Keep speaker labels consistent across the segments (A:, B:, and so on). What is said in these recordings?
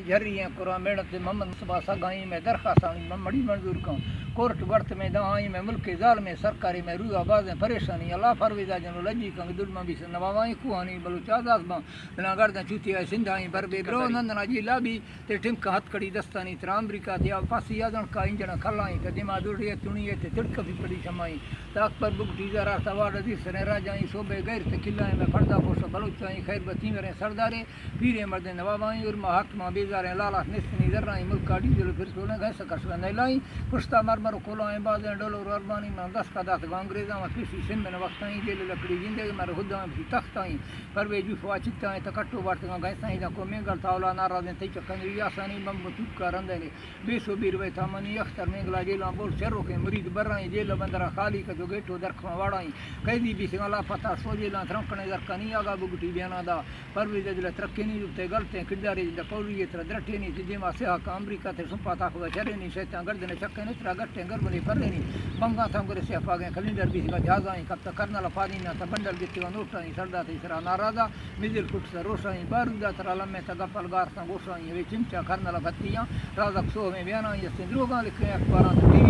A: झरियाँ कुरा मेड़त मोहम्मद मुस्तफा सगाई में दरखास्तानी मड़ी मंजूर कौं कोर्ट वर्त में दवाई में मुल्क जाल में सरकारी में रूआ बाज परेशानी अल्लाह फरवेदा जनो लजी कंग दुलमा भी नवाई कुहानी बलूचादास बा बिना गर्द चुतिया सिंधाई बरबे ब्रो नंदना जी लाबी ते टिमका हथकड़ी दस्तानी तर अमरीका दिया फांसी यादन का इंजन खलाई ते दिमा दुड़िए तुणिए ते तिड़क भी पड़ी छमाई ताक पर बुगटी जरा तवाड़ दी सने राजाई सोबे गैर ते किला में फड़दा पोस बलूचाई खैर बती मेरे सरदारे पीरे मर्द नवाई और महात्मा बेजारे लाला निस्नी जर्राई मुल्का डीजल फिर सोने गैस कसवा नलाई पुश्ता मरमर कोलाएं बाजें डोलो अरबानी में दस का दस अंग्रेजा में किसी सिम में वक्ताई जेल लकड़ी जिंदगी में हुदा में तख्ताई पर वे जुफा चित्ताएं तकट्टो बाटगा गैसाई दा को मेंगल तावला नाराज ते चकंदरी आसानी बम तुक्का रंदे बेसो बीर वे थामनी अख्तर मेंगला जेला बोल चरो के मुरीद बराई जेल बंदरा खाली का जो गेटो दरखवा वाड़ाई कैदी भी सिंगला पता सोजेला थरकने दरकनी आगा बुगटी बयाना दा पर वे जले तरक्की ते गलते किरदारी द पौरी तर द्रटे नी जे मा से का अमेरिका ते सुपा ता को चरे नी शैतान गर्दने चक्के ने त्रा गट्टे गरबले परनी बंगा था करे से पागे कैलेंडर भी का जागाई कब तक करना लफानी ना त बंडल गिtti नोटाई सरदा ते सरा नाराजा मिजिल कुट रोशाई बारूदा तर लम्मे त गपल गार ता गोशाई वे चिमचा करना लफतियां राजा सो में बयाना ये सिंद्रोगा लिखे अखबार टीवी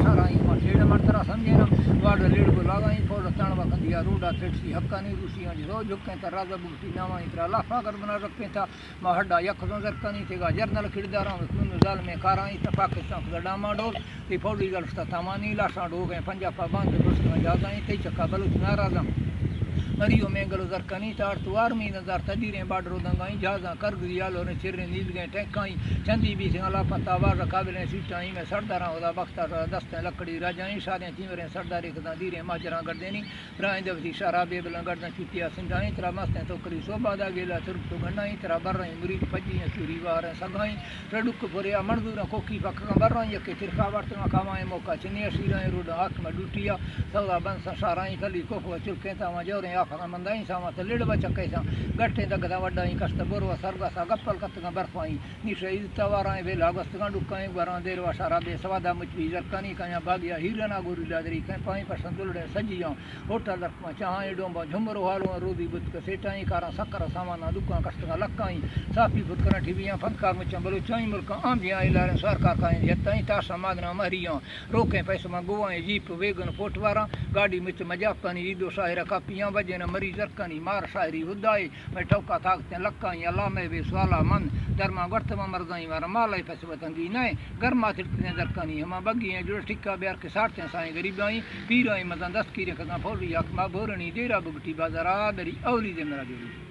A: साराई मा छेड़ मरतरा समझे ना वाड लेड को लगाई फोड़ ताणवा कंदिया रोडा थेटसी हक्कानी रूसियां जो झुके त राजा बुगटी नावा इतरा लाफा कर बना रखे था महड्डा यख नजर कनी तेगा जर्नल किरदारा में कुन जाल में काराई त पाकिस्तान का डामा डोल ते फौजी गलस्ता तमानी लाशा डो गए पंजाब बांध दुष्ट में जादाई ते चक्का बलूच नाराजा मरियो मेंगलो जरकनी तार तुआर में नजर तदीरे बाडरो दंगाई जाजा कर गुयालो ने चिरे नील गए टैकाई चंदी भी सिंगला पतावा रकाबले सीटाई में सरदारा होदा बख्ता दस्ते लकड़ी राजाई सारे तीवरे सरदारी कदा दीरे माजरा गर्देनी राय दवती शराबे बला गर्दन चुतिया सिंधाई तरा मस्ते तो करी सोबादा गेला तुर तो गनाई तरा बरई मुरीद पजी चूरी वार सगाई रडुक पुरिया मंजूर कोकी पक बरई के तिरखा वर्त में कमाए मौका चनिया सीरा रोड आंख में डूटिया सौदा बंस साराई कली कोफो चुलके ता जोरे मंदाई सामा तो लिड़ बचके सा गट्टे दगदा वड्डाई कस्त बोरवा सरगा सा गप्पल कतगा बर्फाई निशे इतवाराई वेला गस्तगा डुकाई गरा देरवा सारा बे सवादा मुचवी जरकनी कया बागिया हीरना गोरी लादरी कय पाई पर संदुलड़े सजिया होटल रखमा चाहे डोंबा झुमरो हालो रोदी बुत के सेटाई कारा सकरा सामाना दुका कस्तगा लक्काई साफी फुटकरा ठीबिया फनकार मुचम बलो चाई मुल्क आंबिया इलारे सरकार काई जताई ता समागना महरिया रोके पैसे मा गोवाई जीप वेगन पोटवारा गाड़ी मिच मजापानी ईदो शायरा कापियां बजे मरी जरकनी मार शायरी हुदाई मैं ठोका ताकते लक्काई अल्लाह में भी सवाला मन दरमा वर्तमा मरदाई वार मालाई पैसे बतंगी नए गरमा तिड़कने जरकनी हम बगी जुड़ टिक्का ब्यार के सारते साई गरीबाई पीराई मदन दस की रखना फोड़ी हक मा भोरनी देरा बुगटी बाजारा दरी औली दे मेरा जोड़ी।